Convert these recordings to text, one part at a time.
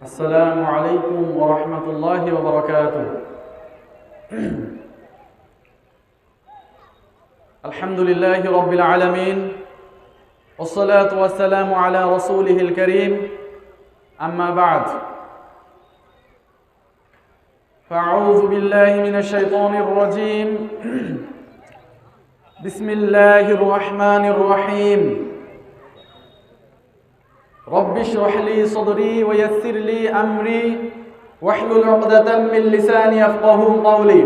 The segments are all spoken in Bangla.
السلام عليكم ورحمة الله وبركاته. الحمد لله رب العالمين والصلاة والسلام على رسوله الكريم. أما بعد فأعوذ بالله من الشيطان الرجيم. بسم الله الرحمن الرحيم. رب اشرح لي صدري ويسر لي أمري واحلل عقدة من لساني يفقهوا قولي.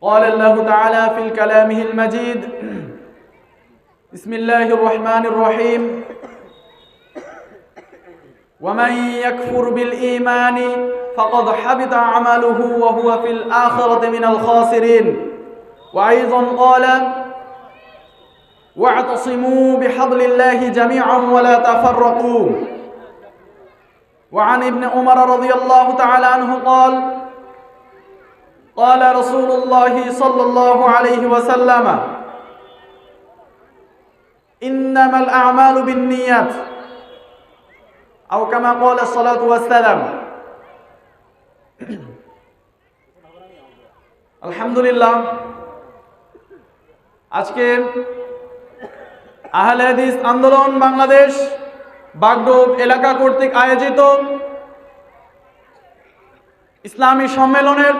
قال الله تعالى في كلامه المجيد: بسم الله الرحمن الرحيم. ومن يكفر بالإيمان فقد حبط عمله وهو في الآخرة من الخاسرين. وأيضا قال: واعتصموا بحبل الله جميعا ولا تفرقوا. وعن ابن عمر رضي الله تعالى عنه قال: قال رسول الله صلى الله عليه وسلم: إنما الأعمال بالنيات، أو كما قال الصلاة والسلام. আলহামদুলিল্লাহ, আজকে আহলে হাদিস আন্দোলন বাংলাদেশ বাগডোব এলাকা কর্তৃক আয়োজিত ইসলামী সম্মেলনের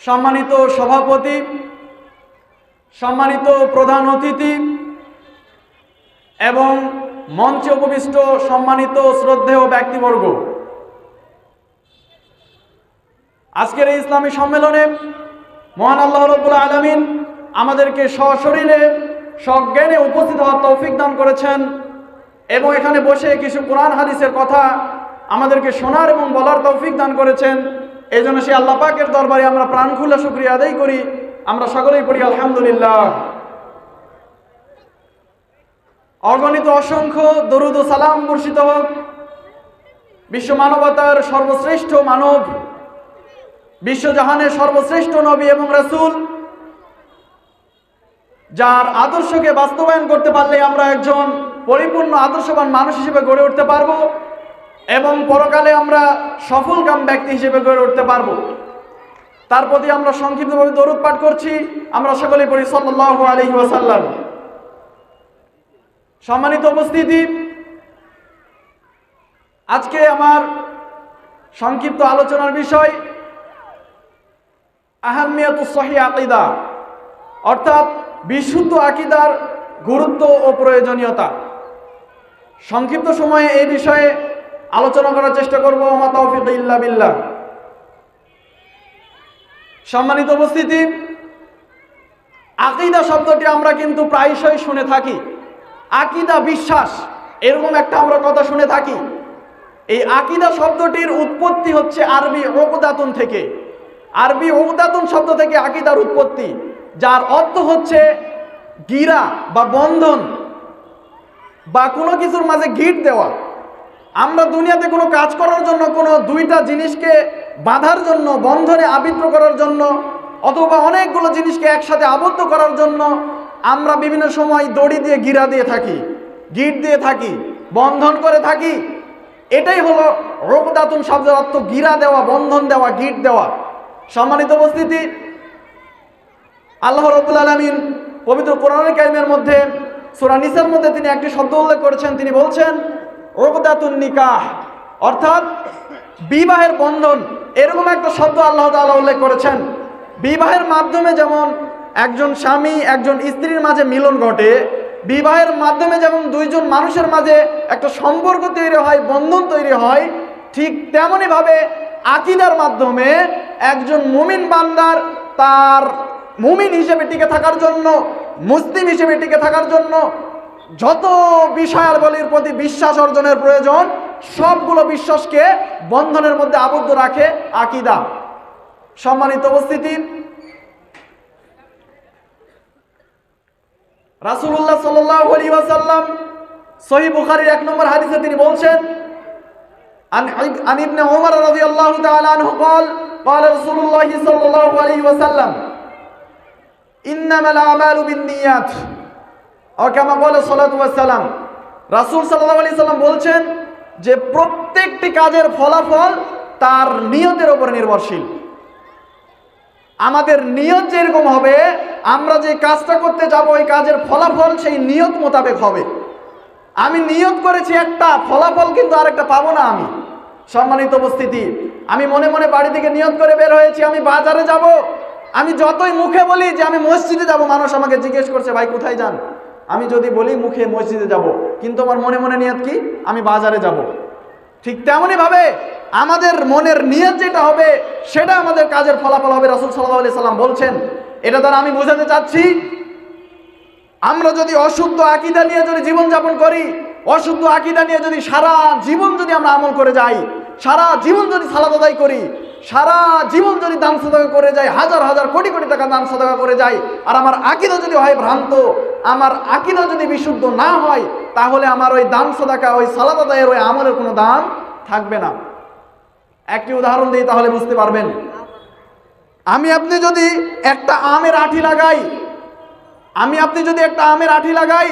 সম্মানিত সভাপতি, সম্মানিত প্রধান অতিথি এবং মঞ্চে উপবিষ্ট সম্মানিত শ্রদ্ধেয় ব্যক্তিবর্গ, আজকের এই ইসলামী সম্মেলনে মহান আল্লাহ রাব্বুল আলামিন আমাদেরকে সশরীরে সজ্ঞানে উপস্থিত হওয়ার তৌফিক দান করেছেন এবং এখানে বসে কিছু কোরআন হাদিসের কথা আমাদেরকে শোনার এবং বলার তৌফিক দান করেছেন। এই জন্য সেই আল্লাহ পাকের দরবারে আমরা প্রাণ খুলে শুকরিয়া আদায় করি। আমরা সকলেই পড়ি আলহামদুলিল্লাহ। অগণিত অসংখ্য দরুদ ও সালাম বর্ষিত হোক বিশ্ব মানবতার সর্বশ্রেষ্ঠ মানব, বিশ্বজাহানের সর্বশ্রেষ্ঠ নবী এবং রাসূল, যার আদর্শকে বাস্তবায়ন করতে পারলে আমরা একজন পরিপূর্ণ আদর্শবান মানুষ হিসেবে গড়ে উঠতে পারবো এবং পরকালে আমরা সফলকাম ব্যক্তি হিসেবে গড়ে উঠতে পারবো। তার প্রতি আমরা সংক্ষিপ্তভাবে দরুদ পাঠ করছি। আমরা সকলেই পড়ি সাল্লাল্লাহু আলাইহি ওয়াসাল্লাম। সম্মানিত উপস্থিতি, আজকে আমার সংক্ষিপ্ত আলোচনার বিষয় আহাম্মিয়াতুস সহিহ আকীদা, অর্থাৎ বিশুদ্ধ আকীদার গুরুত্ব ও প্রয়োজনীয়তা। সংক্ষিপ্ত সময়ে এই বিষয়ে আলোচনা করার চেষ্টা করব। ওমা তাওফীক ইল্লা বিল্লাহ। সম্মানিত উপস্থিতি, আকীদা শব্দটি আমরা কিন্তু প্রায়শই শুনে থাকি। আকীদা বিশ্বাস, এরকম একটা আমরা কথা শুনে থাকি। এই আকীদা শব্দটির উৎপত্তি হচ্ছে আরবি উকদাতুন থেকে। আরবি উকদাতুন শব্দ থেকে আকীদার উৎপত্তি, যার অর্থ হচ্ছে গিরা বা বন্ধন বা কোনো কিছুর মাঝে গিট দেওয়া। আমরা দুনিয়াতে কোনো কাজ করার জন্য, কোনো দুইটা জিনিসকে বাঁধার জন্য, বন্ধনে আবদ্ধ করার জন্য, অথবা অনেকগুলো জিনিসকে একসাথে আবদ্ধ করার জন্য আমরা বিভিন্ন সময় দড়ি দিয়ে গিরা দিয়ে থাকি, গিট দিয়ে থাকি, বন্ধন করে থাকি। এটাই হলো উকদাতুন শব্দের অর্থ, গিরা দেওয়া, বন্ধন দেওয়া, গিট দেওয়া। সম্মানিত উপস্থিতি, আল্লাহ রাব্বুল আলামিন পবিত্র কোরআনুল কারীমের মধ্যে সূরা নিসার মধ্যে তিনি একটি শব্দ উল্লেখ করেছেন। তিনি বলছেন উকদাতুন নিকাহ, অর্থাৎ বিবাহের বন্ধন। এরকম একটা শব্দ আল্লাহ তাআলা উল্লেখ করেছেন। বিবাহের মাধ্যমে যেমন একজন স্বামী একজন স্ত্রীর মাঝে মিলন ঘটে, বিবাহের মাধ্যমে যেমন দুইজন মানুষের মাঝে একটা সম্পর্ক তৈরি হয়, বন্ধন তৈরি হয়, ঠিক তেমনই ভাবে আকীদার মাধ্যমে একজন মুমিন বান্দার তার মুমিন হিসেবে টিকে থাকার জন্য, মুসলিম হিসেবে টিকে থাকার জন্য যত বিষয়াবলীর প্রতি বিশ্বাস অর্জনের প্রয়োজন, সবগুলো বিশ্বাসকে বন্ধনের মধ্যে আবদ্ধ রাখে আকীদা। সম্মানিত উপস্থিতি, রাসূলুল্লাহ সাল্লাল্লাহু আলাইহি ওয়াসাল্লাম সহিহ বুখারীর 1 নম্বর হাদিসে তিনি বলছেন, আন ইবনে উমর রাদিয়াল্লাহু তাআলা আনহু قال قال رسول الله صلى الله عليه وسلم ইন্নামাল আমালু বিন্নিয়াত, আর কামা বলে সাল্লাল্লাহু আলাইহি ওয়াসাল্লাম। রাসূল সাল্লাল্লাহু আলাইহি সাল্লাম বলছেন, যে প্রত্যেকটি কাজের ফলাফল তার নিয়তের উপর নির্ভরশীল। আমাদের নিয়ত যেরকম হবে, আমরা যে কাজটা করতে যাব ওই কাজের ফলাফল সেই নিয়ত মোতাবেক হবে। আমি নিয়ত করেছি একটা, ফলাফল কিন্তু আরেকটা পাবো না আমি। সম্মানিত উপস্থিতি, আমি মনে মনে বাড়ি থেকে নিয়ত করে বের হয়েছি আমি বাজারে যাব। আমি যতই মুখে বলি যে আমি মসজিদে যাব, মানুষ আমাকে জিজ্ঞেস করছে ভাই কোথায় যান। আমি যদি বলি মুখে মসজিদে যাব, কিন্তু আমার মনে মনে নিয়ত কি, আমি বাজারে যাব। ঠিক তেমনই ভাবে আমাদের মনের নিয়ত যেটা হবে সেটা আমাদের কাজের ফলাফল হবে। রাসূল সাল্লাল্লাহু আলাইহি সাল্লাম বলছেন, এটা দ্বারা আমি বোঝাতে চাচ্ছি, আমরা যদি অশুদ্ধ আকীদা নিয়ে যদি জীবনযাপন করি, অশুদ্ধ আকীদা নিয়ে যদি সারা জীবন যদি আমরা আমল করে যাই, সারা জীবন যদি সালাত আদায় করি, সারা জীবন যদি দান সাদাকা করে যাই, হাজার হাজার কোটি কোটি টাকা দান সাদাকা করে যাই, আর আমার আকীদা যদি হয় ভ্রান্ত, আমার আকীদা যদি বিশুদ্ধ না হয়, তাহলে আমার ওই দান সাদাকা, ওই সালাত আদায়ের ওই আমলের কোনো দাম থাকবে না। একটি উদাহরণ দিই তাহলে বুঝতে পারবেন। আমি আপনি যদি একটা আমের আঠি লাগাই,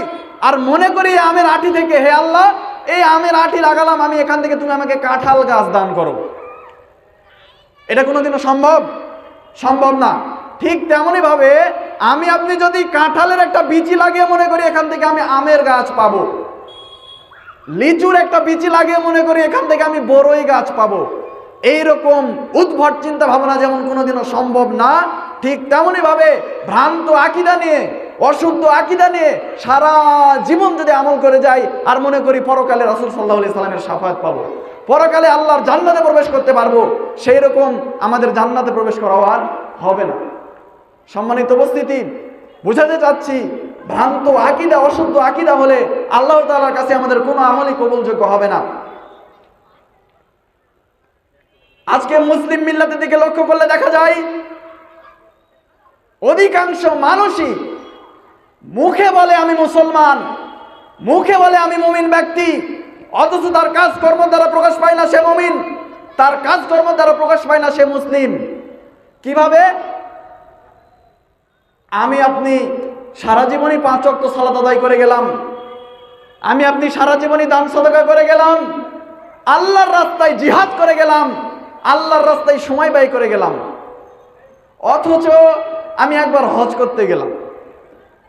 আর মনে করি আমের আঠি থেকে, হে আল্লাহ এই আমের আঠি লাগালাম আমি, এখান থেকে তুমি আমাকে কাঁঠাল গাছ দান করো, এটা কোনোদিনও সম্ভব না। ঠিক তেমনই ভাবে আমি আপনি যদি কাঁঠালের একটা বীজ লাগিয়ে মনে করি এখান থেকে আমি আমের গাছ পাবো, লিচুর একটা বীজ লাগিয়ে মনে করি এখান থেকে আমি বড়ই গাছ পাবো, এইরকম উদ্ভট চিন্তা ভাবনা যেমন কোনোদিনও সম্ভব না, ঠিক তেমনই ভাবে ভ্রান্ত আকীদা নিয়ে, অশুদ্ধ আকীদা নিয়ে সারা জীবন যদি আমল করে যাই আর মনে করি পরকালে রাসূল সাল্লাল্লাহু আলাইহি সাল্লামের শাফায়াত পাবো, পরকালে আল্লাহর জান্নাতে প্রবেশ করতে পারবো, সেই রকম আমাদের জান্নাতে প্রবেশ করা আর হবে না। সম্মানিত উপস্থিতি, বুঝাতে চাচ্ছি, ভ্রান্ত আকীদা, অশুদ্ধ আকীদা হলে আল্লাহ তাআলার কাছে আমাদের কোনো আমলই কবুলযোগ্য হবে না। আজকে মুসলিম মিল্লাতের দিকে লক্ষ্য করলে দেখা যায় অধিকাংশ মানুষই মুখে বলে আমি মুসলমান, মুখে বলে আমি মুমিন ব্যক্তি, অথচ তার কাজকর্ম দ্বারা প্রকাশ পায় না সে মুমিন, তার কাজকর্ম দ্বারা প্রকাশ পায় না সে মুসলিম। কিভাবে? আমি আপনি সারা জীবনই 5 ওয়াক্ত সালাত আদায় করে গেলাম, আমি আপনি সারা জীবনই দান সাদাকা করে গেলাম, আল্লাহর রাস্তায় জিহাদ করে গেলাম, আল্লাহর রাস্তায় সময় ব্যয় করে গেলাম, অথচ আমি একবার হজ করতে গেলাম।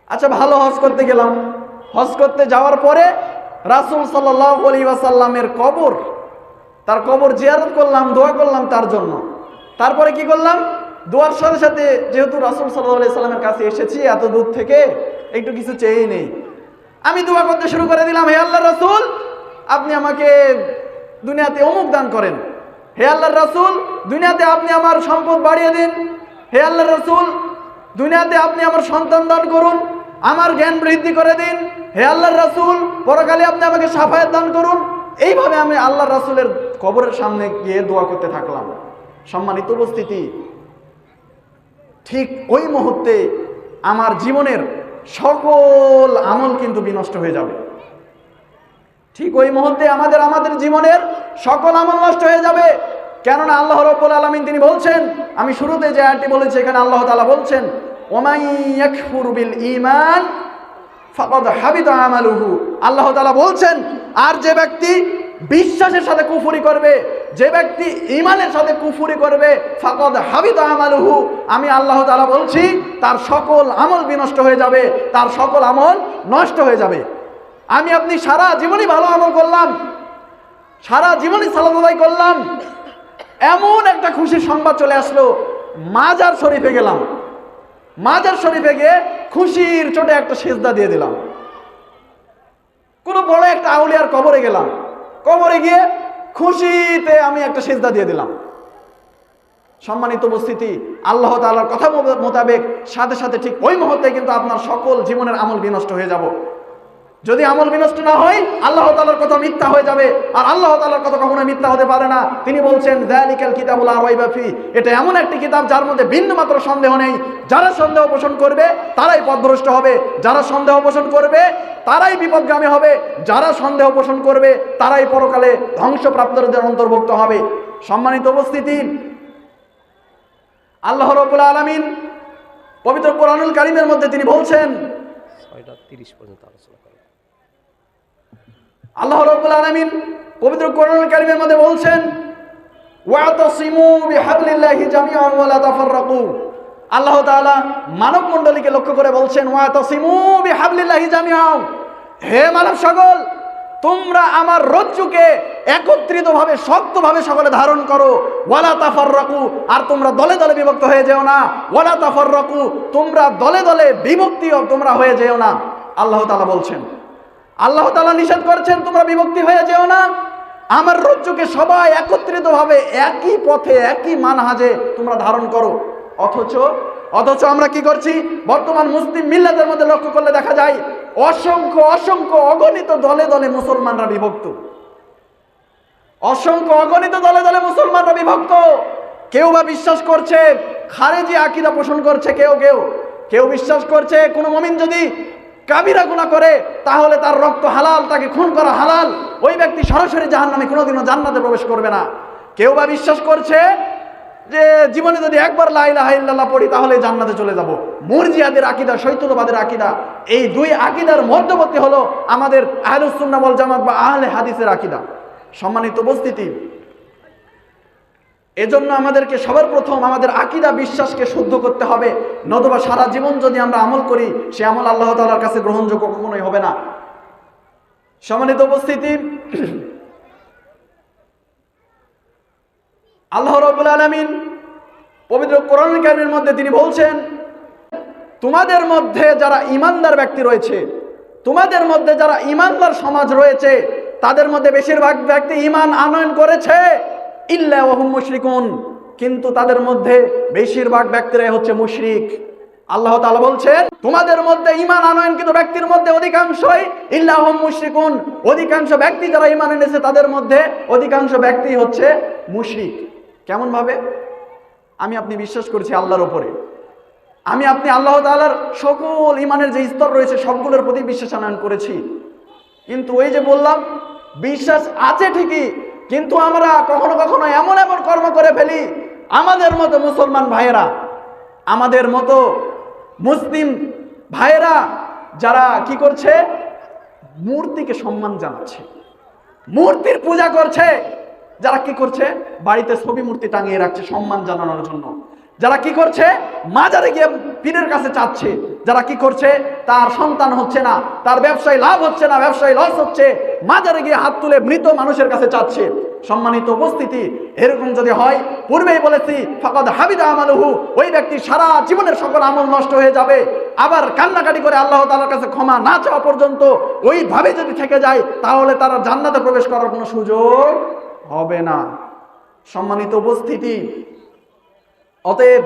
আচ্ছা ভালো, হজ করতে গেলাম, হজ করতে যাওয়ার পরে রাসূল সাল্লাল্লাহু আলাইহি ওয়াসাল্লামের কবর, তার কবর জিয়ারত করলাম, দোয়া করলাম তার জন্য। তারপরে কি করলাম? দোয়ার সাথে সাথে যেহেতু রাসূল সাল্লাল্লাহু আলাইহি সাল্লামের কাছে এসেছি এত দূর থেকে, একটু কিছু চেয়েই নেই, আমি দোয়া করতে শুরু করে দিলাম, হে আল্লাহর রাসূল আপনি আমাকে দুনিয়াতে অমুক দান করেন, হে আল্লাহর রাসূল দুনিয়াতে আপনি আমার সম্পদ বাড়িয়ে দিন, হে আল্লাহর রাসূল দুনিয়াতে আপনি আমার সন্তান দান করুন, আমার জ্ঞান বৃদ্ধি করে দিন, হে আল্লাহর রাসূল পরকালে আপনি আমাকে শাফায়াত দান করুন। এইভাবে আমি আল্লাহর রাসূলের কবরের সামনে গিয়ে দোয়া করতে থাকলাম। সম্মানিত উপস্থিতি, ঠিক ওই মুহূর্তে আমার জীবনের সকল আমল কিন্তু বিনষ্ট হয়ে যাবে। ঠিক ওই মুহূর্তে আমাদের জীবনের সকল আমল নষ্ট হয়ে যাবে। কেননা আল্লাহ রাব্বুল আলামিন তিনি বলছেন, আমি শুরুতে যে আয়াতটি বলেছি এখানে আল্লাহ তাআলা বলছেন, ওয়ামান ইয়াকফুর বিল ঈমান ফাকাদ হাবিতা আমালুহু। আল্লাহ তাআলা বলছেন, আর যে ব্যক্তি বিশ্বাসের সাথে কুফরি করবে, যে ব্যক্তি ঈমানের সাথে কুফরি করবে, ফাকাদ হাবিতা আমালুহু, আমি আল্লাহ তাআলা বলছি তার সকল আমল বিনষ্ট হয়ে যাবে, তার সকল আমল নষ্ট হয়ে যাবে। আমি আপনি সারা জীবনই ভালো আমল করলাম, সারা জীবনই সালাত আদায় করলাম, এমন একটা খুশির সংবাদ চলে আসলো, মাজার শরীফে গেলাম, মাজার শরীফে গিয়ে খুশির চোটে একটা সিজদা দিয়ে দিলাম। কোনো বড় একটা আউলিয়ার কবরে গেলাম, কবরে গিয়ে খুশিতে আমি একটা সিজদা দিয়ে দিলাম। সম্মানিত উপস্থিতি, আল্লাহ তাআলার কথা মোতাবেক সাথে সাথে ঠিক ওই মুহূর্তে কিন্তু আপনার সকল জীবনের আমল বিনষ্ট হয়ে যাব। যদি আমল বিনষ্ট না হয় আল্লাহ তাআলার কথা মিথ্যা হয়ে যাবে, আর আল্লাহ তাআলার কথা কখনো মিথ্যা হতে পারে না। তিনি বলছেন, যালিকাল কিতাবু লা রাইবা ফি, এটা এমন একটি কিতাব যার মধ্যে বিন্দুমাত্র সন্দেহ নেই। যারা সন্দেহ পোষণ করবে তারাই পথভ্রষ্ট হবে, যারা সন্দেহ পোষণ করবে তারাই বিপদগামী হবে, যারা সন্দেহ পোষণ করবে তারাই পরকালে ধ্বংসপ্রাপ্তদের অন্তর্ভুক্ত হবে। সম্মানিত উপস্থিতি, আল্লাহ রাব্বুল আলামিন পবিত্র কোরআনুল কারীমের মধ্যে তিনি বলছেন, 6:30 পর্যন্ত আলোচনা করেন। আল্লাহ রাব্বুল আলামিন পবিত্র কোরআনুল কারীমের মধ্যে বলছেন ওয়াতাসিমু বিহাবলিল্লাহি জামিআন ওয়া লা তাফাররাকু। আল্লাহ তাআলা মানব মণ্ডলীকে লক্ষ্য করে বলছেন ওয়াতাসিমু বিহাবলিল্লাহি জামিআন, হে মানব সকল, তোমরা আমার রজ্জুকে একত্রিতভাবে শক্তভাবে সকলে ধারণ করো। ওয়ালা তাফাররাকু, আর তোমরা দলে দলে বিভক্ত হয়ে যেও না। ওয়ালা তাফাররাকু, তোমরা দলে দলে বিভক্তিও তোমরা হয়ে যেও না। আল্লাহ তাআলা বলছেন, আল্লাহ তাআলা নিষেধ করছেন তোমরা বিভক্তি হয়ে যেও না। আমার রজ্জুকে সবাই একত্রিতভাবে একই পথে একই মানহাজে তোমরা ধারণ করো। অথচ আমরা কি করছি? বর্তমান মুসলিম মিল্লাতের মধ্যে লক্ষ্য করলে দেখা যায় অসংখ্য অসংখ্য অগণিত দলে দলে মুসলমানরা বিভক্ত। অসংখ্য অগণিত দলে দলে মুসলমানরা বিভক্ত। কেউ বা বিশ্বাস করছে খারেজি আকীদা পোষণ করছে, কেউ বিশ্বাস করছে কোনো মুমিন যদি কাবিরা গুনাহ করে তাহলে তার রক্ত হালাল, তাকে খুন করা হালাল, ওই ব্যক্তি সরাসরি জাহান্নামে কোনোদিনও জান্নাতে প্রবেশ করবে না। কেউ বা বিশ্বাস করছে যে জীবনে যদি একবার লা ইলাহা ইল্লাল্লাহ পড়ি তাহলে জান্নাতে চলে যাব। মুরজিয়াদের আকীদা, শৈতবাদের আকীদা, এই দুই আকীদার মধ্যবর্তী হলো আমাদের আহলুস সুন্নাহ ওয়াল জামাত বা আহলে হাদিসের আকীদা। সম্মানিত উপস্থিতি, এজন্য আমাদেরকে সবার প্রথম আমাদের আকীদা বিশ্বাসকে শুদ্ধ করতে হবে, নতুবা সারা জীবন যদি আমরা আমল করি সে আমল আল্লাহ তাআলার কাছে গ্রহণযোগ্য কখনোই হবে না। সম্মানিত উপস্থিতি, আল্লাহ রাব্বুল আলামিন পবিত্র কোরআনুল কারীমের মধ্যে তিনি বলছেন তোমাদের মধ্যে যারা ঈমানদার ব্যক্তি রয়েছে, তোমাদের মধ্যে যারা ঈমানদার সমাজ রয়েছে, তাদের মধ্যে বেশিরভাগ ব্যক্তি ঈমান আনয়ন করেছে ইল্লা ওয়া হুম মুশরিকুন, কিন্তু তাদের মধ্যে বেশিরভাগ ব্যক্তিরাই হচ্ছে মুশরিক। আল্লাহ তাআলা বলছেন তোমাদের মধ্যে ঈমান আনয়নকৃত ব্যক্তির মধ্যে অধিকাংশই ইল্লা হুম মুশরিকুন, অধিকাংশ ব্যক্তি যারা ঈমান এনেছে তাদের মধ্যে অধিকাংশ ব্যক্তি হচ্ছে মুশরিক। কেমন ভাবে? আমি আপনি বিশ্বাস করছি আল্লাহর উপরে, আমি আপনি আল্লাহ তাআলার সকল ঈমানের যে স্তর রয়েছে সবগুলোর প্রতি বিশ্বাস আনয়ন করেছি, কিন্তু ওই যে বললাম বিশ্বাস আছে ঠিকই, কিন্তু আমরা কখনো কখনো এমন এমন কর্ম করে ফেলি, আমাদের মতো মুসলমান ভাইয়েরা, আমাদের মতো মুসলিম ভাইয়েরা যারা কি করছে, মূর্তিকে সম্মান জানাচ্ছে, মূর্তির পূজা করছে, যারা কি করছে বাড়িতে ছবি মূর্তি টাঙিয়ে রাখছে সম্মান জানানোর জন্য, যারা কি করছে মাজারে গিয়ে পীরের কাছে চাচ্ছে, যারা কি করছে তার সন্তান হচ্ছে না, তার ব্যবসায় লাভ হচ্ছে না, ব্যবসায় লস হচ্ছে, মাজারে গিয়ে হাত তুলে মৃত মানুষের কাছে চাচ্ছে। সম্মানিত উপস্থিতি, এরকম যদি হয়, পূর্বেই বলেছি ফাকাদ হাবিদা আমালুহু, ওই ব্যক্তি সারা জীবনের সকল আমল নষ্ট হয়ে যাবে। আবার কান্নাকাটি করে আল্লাহ তাআলার কাছে ক্ষমা না চাওয়া পর্যন্ত ওইভাবে যদি থেকে যায় তাহলে তারা জান্নাতে প্রবেশ করার কোনো সুযোগ হবে না। সম্মানিত উপস্থিতি, অতএব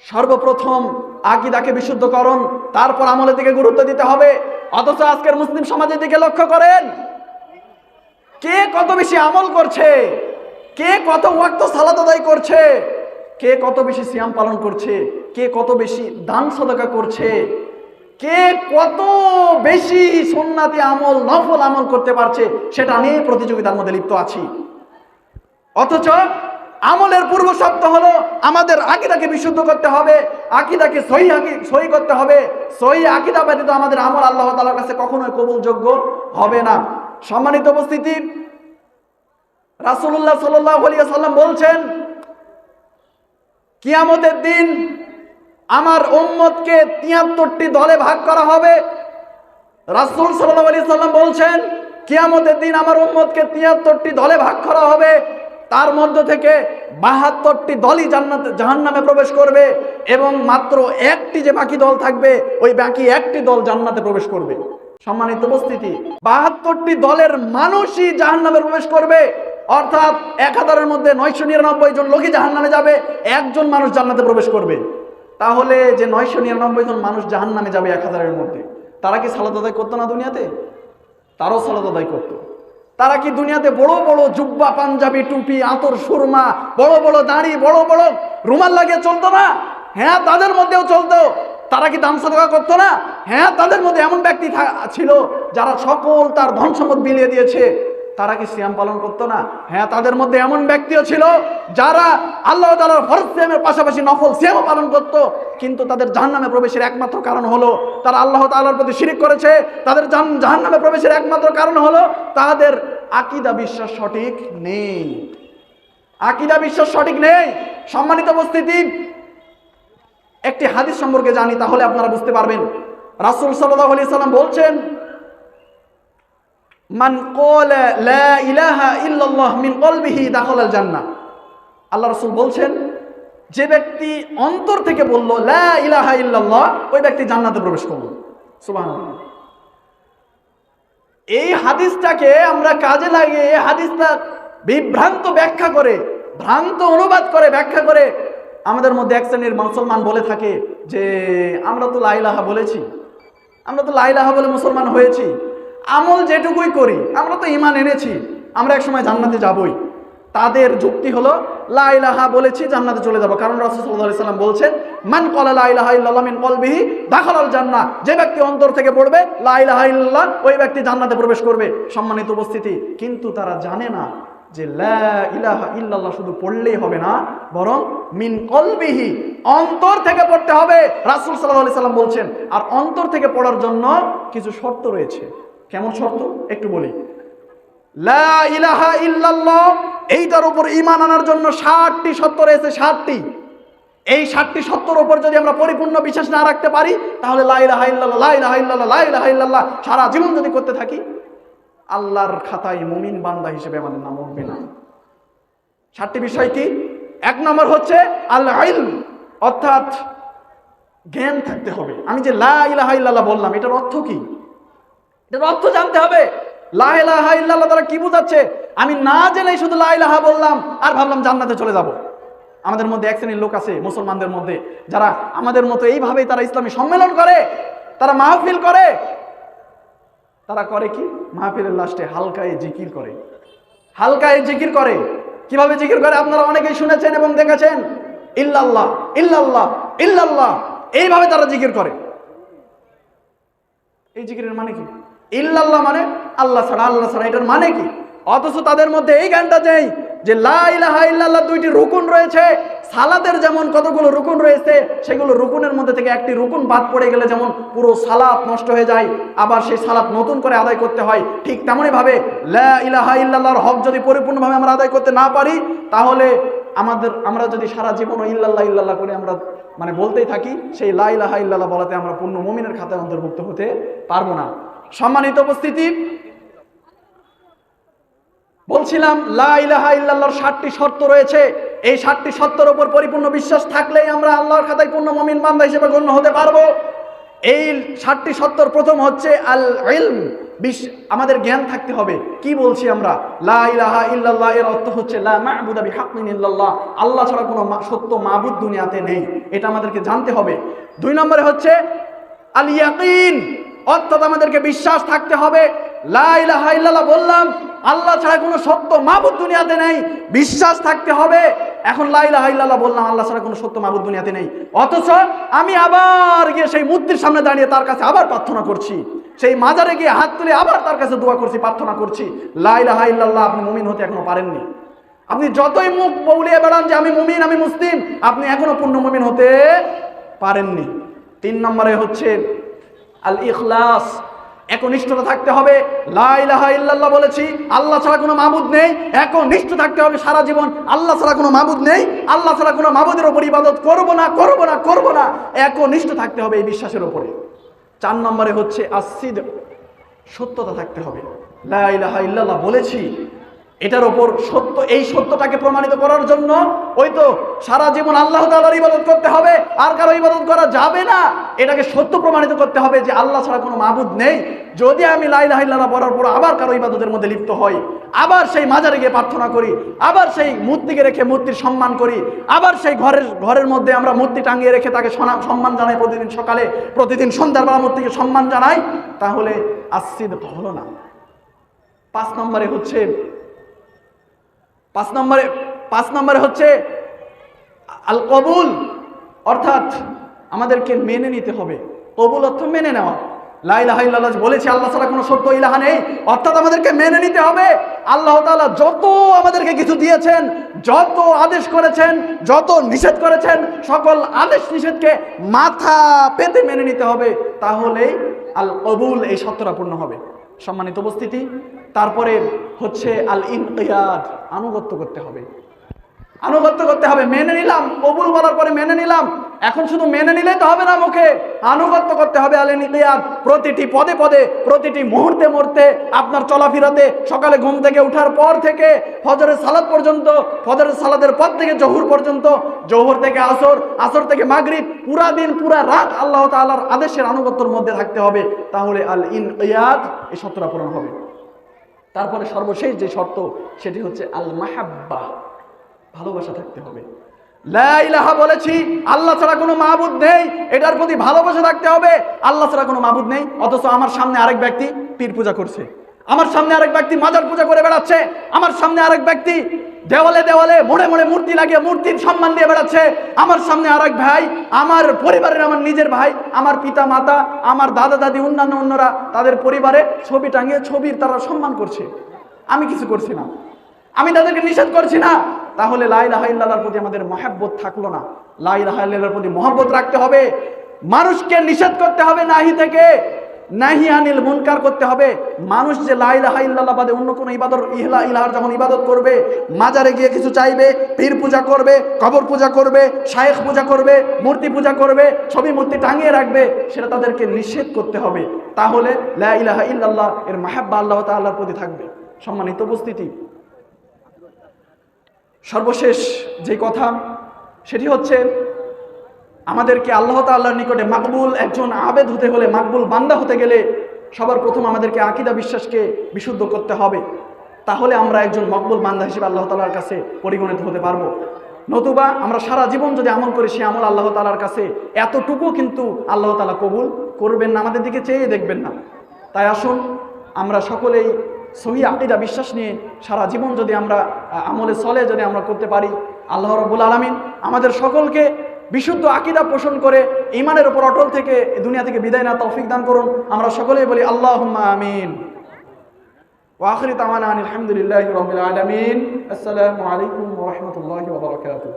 সর্বপ্রথম আকীদাকে বিশুদ্ধকরণ, তারপর আমলের দিকে গুরুত্ব দিতে হবে। অথচ আজকের মুসলিম সমাজের দিকে লক্ষ্য করেন, কে কত বেশি আমল করছে, কে কত ওয়াক্ত সালাত আদায় করছে, কে কত বেশি সিয়াম পালন করছে, কে কত বেশি দান সাদাকা করছে, কে কত বেশি সুন্নাতি আমল নফল আমল করতে পারছে, সেটা নিয়ে প্রতিযোগিতার মধ্যে লিপ্ত আছি। অথচ আমলের পূর্ব শর্ত হলো আমাদের আকীদাকে বিশুদ্ধ করতে হবে, আকীদাকে সহি করতে হবে। সহি আকীদা ব্যতীত আমাদের আমল আল্লাহ তাআলার কাছে কখনোই কবুলযোগ্য হবে না। সম্মানিত উপস্থিতি, রাসূলুল্লাহ সাল্লাল্লাহু আলাইহি ওয়াসাল্লাম বলছেন কিয়ামতের দিন আমার উম্মতকে ৭৩টি দলে ভাগ করা হবে। রাসূল সাল্লাল্লাহু আলাইহি ওয়াসাল্লাম বলছেন কিয়ামতের দিন আমার উম্মতকে ৭৩টি দলে ভাগ করা হবে, তার মধ্য থেকে ৭২টি দলই জাহান্নামে প্রবেশ করবে এবং মাত্র একটি যে বাকি দল থাকবে ওই বাকি একটি দল জান্নাতে প্রবেশ করবে। সম্মানিত উপস্থিতি, ৭২টি দলের মানুষই জাহান্নামে প্রবেশ করবে, অর্থাৎ ১,০০০-এর মধ্যে ৯৯৯ জন লোকই জাহান্নামে যাবে, একজন মানুষ জান্নাতে প্রবেশ করবে। তাহলে যে ৯৯৯ জন মানুষ জাহান্নামে যাবে ১,০০০-এর মধ্যে, তারা কি সালাত আদায় করতো না দুনিয়াতে? তারাও সালাত আদায় করতো। তারা কি দুনিয়াতে বড় বড় জুব্বা, পাঞ্জাবি, টুপি, আতর, সুরমা, বড় বড় দাড়ি, বড় বড় রুমাল লাগিয়ে চলতো না? হ্যাঁ, তাদের মধ্যেও চলতো। তারা কি দান সাদাকা করতো না? হ্যাঁ, তাদের মধ্যে এমন ব্যক্তি ছিল যারা সকল তার ধন সম্পদ বিলিয়ে দিয়েছে। তারা কি সিয়াম পালন করতো না? হ্যাঁ, তাদের মধ্যে এমন ব্যক্তিও ছিল যারা আল্লাহ তাআলার ফরজ সিয়ামের পাশাপাশি নফল সিয়ামও পালন করত, কিন্তু তাদের জাহান্নামে প্রবেশের একমাত্র কারণ হলো তারা আল্লাহ তাআলার প্রতি শিরক করেছে। তাদের জাহান্নামে প্রবেশের একমাত্র কারণ হলো তাদের আকীদা বিশ্বাস সঠিক নেই। আকীদা বিশ্বাস সঠিক নেই। সম্মানিত উপস্থিতি, একটি হাদিস সম্পর্কে জানি, তাহলে আপনারা বুঝতে পারবেন। রাসূল সাল্লাল্লাহু আলাইহি সাল্লাম বলছেন, মান ক্বালা লা ইলাহা ইল্লাল্লাহ মিন কলবিহি দাখালাল জান্নাহ। আল্লাহ রাসূল বলছেন, যে ব্যক্তি অন্তর থেকে বলল লা ইলাহা ইল্লাল্লাহ, ওই ব্যক্তি জান্নাতে প্রবেশ করল। সুবহানাল্লাহ। এই হাদিসটাকে আমরা কাজে লাগিয়ে এই হাদিসটা বিভ্রান্ত ব্যাখ্যা করে, ভ্রান্ত অনুবাদ করে ব্যাখ্যা করে আমাদের মধ্যে এক শ্রেণীর মুসলমান বলে থাকে যে আমরা তো লা ইলাহা বলেছি, আমরা তো লা ইলাহা বলে মুসলমান হয়েছি, আমল যেটুকুই করি, আমরা তো ঈমান এনেছি, আমরা একসময় জান্নাতে যাবই। তাদের যুক্তি হলো লা ইলাহা বলেছি, জান্নাতে চলে যাব, কারণ রাসূল সাল্লাল্লাহু আলাইহি সাল্লাম বলছেন, মান ক্বালা লা ইলাহা ইল্লাল্লাহ মিন কলবিহি দাখালাল জান্নাহ। যে ব্যক্তি অন্তর থেকে পড়বে লা ইলাহা ইল্লাল্লাহ, ওই ব্যক্তি জান্নাতে প্রবেশ করবে। সম্মানিত উপস্থিতি, কিন্তু তারা জানে না যে লা ইলাহা ইল্লাল্লাহ শুধু পড়লেই হবে না, বরং মিন কলবিহি, অন্তর থেকে পড়তে হবে। রাসূল সাল্লাল্লাহু আলাইহি সাল্লাম বলছেন, আর অন্তর থেকে পড়ার জন্য কিছু শর্ত রয়েছে। কেমন শর্ত একটু বলি। লা ইলাহা ইল্লাল্লাহ, এইটার উপর ঈমান আনার জন্য 60টি শর্ত রয়েছে। 60টি। এই 60টি শর্তের উপর যদি আমরা পরিপূর্ণ বিশ্বাস না রাখতে পারি, তাহলে লা ইলাহা ইল্লাল্লাহ, লা ইলাহা ইল্লাল্লাহ, লা ইলাহা ইল্লাল্লাহ সারা জীবন যদি করতে থাকি, আল্লাহর খাতায় মুমিন বান্দা হিসেবে আমাদের নাম উঠবে না। 60টি বিষয় কি? 1 নম্বর হচ্ছে আল ইলম, অর্থাৎ জ্ঞান থাকতে হবে। আমি যে লা ইলাহা ইল্লাল্লাহ বললাম, এটার অর্থ কি? এটার অর্থ জানতে হবে। লা ইলাহা ইল্লাল্লাহ দ্বারা কি বোঝাচ্ছে? আমি না জেনেই শুধু লা ইলাহা বললাম আর ভাবলাম জান্নাতে চলে যাব। আমাদের মধ্যে এক শ্রেণীর লোক আছে মুসলমানদের মধ্যে, যারা আমাদের মতো এইভাবেই তারা ইসলামী সম্মেলন করে, তারা মাহফিল করে। তারা করে কি? মাহফিলের লাস্টে হালকায় জিকির করে। হালকায় জিকির করে। কিভাবে জিকির করে আপনারা অনেকেই শুনেছেন এবং দেখেছেন। ইল্লাল্লাহ ইল্লাল্লাহ ইল্লাল্লাহ, এইভাবে তারা জিকির করে। এই জিকিরের মানে কি? ইল্লাল্লাহ মানে আল্লাহ ছাড়া, আল্লাহ ছাড়া, এটার মানে কি? অথচ তাদের মধ্যে এই জ্ঞানটা নেই যে লা ইলাহা ইল্লাল্লাহ 2টি রুকুন রয়েছে। সালাতের যেমন কতগুলো রুকুন রয়েছে, সেগুলো রুকুনের মধ্যে থেকে একটি রুকুন বাদ পড়ে গেলে যেমন পুরো সালাত নষ্ট হয়ে যায়, আবার সেই সালাত নতুন করে আদায় করতে হয়, ঠিক তেমনই ভাবে লা ইলাহা ইল্লাল্লাহর হক যদি পরিপূর্ণভাবে আমরা আদায় করতে না পারি, তাহলে আমরা যদি সারা জীবন ইল্লাল্লাহ ইল্লাল্লাহ করে আমরা বলতেই থাকি, সেই লা ইলাহা ইল্লাল্লাহ বলাতে আমরা পূর্ণ মুমিনের খাতায় অন্তর্ভুক্ত হতে পারবো না। সম্মানিত উপস্থিতি, বলছিলাম লা ইলাহা ইল্লাল্লাহর 60টি শর্ত রয়েছে। এই 60টি শর্তের উপর পরিপূর্ণ বিশ্বাস থাকলেই আমরা আল্লাহর খাতায় পূর্ণ মুমিন বান্দা হিসেবে গণ্য হতে পারবো। এই 60টি শর্তর প্রথম হচ্ছে আল ইলম, আমাদের জ্ঞান থাকতে হবে। কি বলছি আমরা? লা ইলাহা ইল্লাল্লাহ এর অর্থ হচ্ছে লা মা'বুদা বিহাক্কিন ইল্লাল্লাহ, আল্লাহ ছাড়া কোনো সত্য মাবুদ দুনিয়াতে নেই, এটা আমাদেরকে জানতে হবে। 2 নম্বরে হচ্ছে আল ইয়াকিন, অর্থাৎ আমাদেরকে বিশ্বাস থাকতে হবে। লা ইলাহা ইল্লাল্লাহ বললাম, আল্লাহ ছাড়া কোনো সত্য মাবুদ দুনিয়াতে নেই, বিশ্বাস থাকতে হবে। এখন লা ইলাহা ইল্লাল্লাহ বললাম, আল্লাহ ছাড়া কোনো সত্য মাবুদ দুনিয়াতে নেই, অথচ আমি আবার গিয়ে সেই মূর্তির সামনে দাঁড়িয়ে তার কাছে আবার প্রার্থনা করছি, সেই মাজারে গিয়ে হাত তুলে আবার তার কাছে দোয়া করছি, প্রার্থনা করছি। লা ইলাহা ইল্লাল্লাহ আপনি মুমিন হতে এখনো পারেননি। আপনি যতই মুখ বউলিয়ে বেড়ান যে আমি মুমিন, আমি মুসলিম, আপনি এখনো পূর্ণ মুমিন হতে পারেননি। 3 নম্বরে হচ্ছে আল ইখলাস, একনিষ্ঠতা থাকতে হবে। লা ইলাহা ইল্লাল্লাহ বলেছি, আল্লাহ ছাড়া কোনো মাবুদ নেই, একনিষ্ঠ থাকতে হবে সারা জীবন। আল্লাহ ছাড়া কোনো মাবুদ নেই, আল্লাহ ছাড়া কোনো মাবুদের উপর ইবাদত করব না, করব না, করব না, একনিষ্ঠ থাকতে হবে এই বিশ্বাসের উপরে। 4 নম্বরে হচ্ছে আসিদক, সত্যতা থাকতে হবে। লা ইলাহা ইল্লাল্লাহ বলেছি, এটার উপর সত্য, এই সত্যটাকে প্রমাণিত করার জন্য ওই তো সারা জীবন আল্লাহ তাআলার ইবাদত করতে হবে, আর কারো ইবাদত করা যাবে না। এটাকে সত্য প্রমাণিত করতে হবে যে আল্লাহ ছাড়া কোনো মাবুদ নেই। যদি আমি লা ইলাহা ইল্লাল্লাহ বলার পর আবার কারো ইবাদতের মধ্যে লিপ্ত হই, আবার সেই মাজারে গিয়ে প্রার্থনা করি, আবার সেই মূর্তিকে রেখে মূর্তির সম্মান করি, আবার সেই ঘরের মধ্যে আমরা মূর্তি টাঙিয়ে রেখে তাকে সম্মান জানাই, প্রতিদিন সকালে প্রতিদিন সন্ধ্যার বেলা মূর্তিকে সম্মান জানাই, তাহলে আসিদক হলো না। 5 নম্বরে হচ্ছে আল কবুল, অর্থাৎ আমাদেরকে মেনে নিতে হবে। কবুল অর্থ মেনে নেওয়া। লা ইলাহা ইল্লাল্লাহ বলেছি, আল্লাহ ছাড়া কোনো সত্য ইলাহা নেই, অর্থাৎ আমাদেরকে মেনে নিতে হবে। আল্লাহ তাআলা যত আমাদেরকে কিছু দিয়েছেন, যত আদেশ করেছেন, যত নিষেধ করেছেন, সকল আদেশ নিষেধকে মাথা পেতে মেনে নিতে হবে, তাহলেই আল কবুল এই সত্যটা পূর্ণ হবে। সম্মানিত উপস্থিতি, তারপরে হচ্ছে আল ইনকিয়াদ, আনুগত্য করতে হবে। আনুগত্য করতে হবে। মেনে নিলাম, কবুল বলার পরে মেনে নিলাম, এখন শুধু মেনে নিলেই তো হবে না, মুখে আনুগত্য করতে হবে। আল ইনকিয়াদ, প্রতিটি পদে পদে, প্রতিটি মুহূর্তে মুহূর্তে, আপনার চলাফেরাতে, সকালে ঘুম থেকে ওঠার পর থেকে ফজরের সালাত পর্যন্ত, ফজরের সালাতের পর থেকে জোহর পর্যন্ত, জোহর থেকে আসর, আসর থেকে মাগরিব, পুরা দিন পুরা রাত আল্লাহ তাআলার আদেশের আনুগত্যের মধ্যে থাকতে হবে। তাহলে আল ইনকিয়াদ, এই শর্তটা পূরণ হবে। তারপরে সর্বশেষ যে শর্ত, সেটি হচ্ছে আল মাহাব্বা, ভালোবাসা থাকতে হবে। লা ইলাহা বলেছি, আল্লাহ ছাড়া কোনো মাবুদ নেই, এটার প্রতি ভালোবাসা থাকতে হবে। আল্লাহ ছাড়া কোনো মাবুদ নেই, অথচ আমার সামনে আরেক ব্যক্তি পীর পূজা করছে, আমার সামনে আরেক ব্যক্তি মাজার পূজা করে বেড়াচ্ছে, আমার সামনে আরেক ব্যক্তি দেওয়ালে দেওয়ালে মোড়ে মোড়ে মূর্তি লাগিয়ে মূর্তির সম্মান দিয়ে বেড়াচ্ছে, আমার সামনে আরেক ভাই, আমার পরিবারের, আমার নিজের ভাই, আমার পিতা মাতা, আমার দাদা দাদি, অন্যরা তাদের পরিবারে ছবি টাঙিয়ে ছবির তারা সম্মান করছে, আমি কিছু করছি না, আমি তাদেরকে নিষেধ করছি না। তাহলে লা ইলাহা ইল্লাল্লাহর প্রতি আমাদের মহব্বত থাকলো না। লা ইলাহা ইল্লাল্লাহর প্রতি মহব্বত রাখতে হবে, মানুষকে নিষেধ করতে হবে নাহি থেকে, নাহি আনিল মুনকার করতে হবে। মানুষ যে লা ইলাহা ইল্লাল্লাহ বাদে অন্য কোনো ইবাদত, ইলাহার যখন ইবাদত করবে, মাজারে গিয়ে কিছু চাইবে, পীর পূজা করবে, কবর পূজা করবে, শায়েখ পূজা করবে, মূর্তি পূজা করবে, ছবি মূর্তি টাঙিয়ে রাখবে, সেটা তাদেরকে নিষেধ করতে হবে। তাহলে লা ইলাহা ইল্লাল্লাহ এর মাহাব্বা আল্লাহ তাআলার প্রতি থাকবে। সম্মানিত উপস্থিতি, সর্বশেষ যে কথা, সেটি হচ্ছে আমাদেরকে আল্লাহ তাআলার নিকটে মাকবুল একজন আবেদ হতে হলে, মাকবুল বান্দা হতে গেলে সবার প্রথম আমাদেরকে আকীদা বিশ্বাসকে বিশুদ্ধ করতে হবে। তাহলে আমরা একজন মকবুল বান্দা হিসেবে আল্লাহ তাআলার কাছে পরিগণিত হতে পারবো। নতুবা আমরা সারা জীবন যদি আমল করি, সে আমল আল্লাহ তাআলার কাছে এতটুকু কিন্তু আল্লাহ তাআলা কবুল করবেন না, আমাদের দিকে চেয়ে দেখবেন না। তাই আসুন আমরা সকলেই সহিহ আকীদা বিশ্বাস নিয়ে সারা জীবন যদি আমরা আমলে সলে যদি আমরা করতে পারি, আল্লাহ রাব্বুল আলামিন আমাদের সকলকে বিশুদ্ধ আকীদা পোষণ করে ঈমানের উপর অটল থেকে দুনিয়া থেকে বিদায় না তৌফিক দান করুন। আমরা সকলেই বলি আল্লাহুম্মা আমিন। ওয়া আখিরু দাওয়ানা আলহামদুলিল্লাহি রাব্বিল আলামিন। আসসালামু আলাইকুম ওয়া রাহমাতুল্লাহি ওয়া বারাকাতুহু।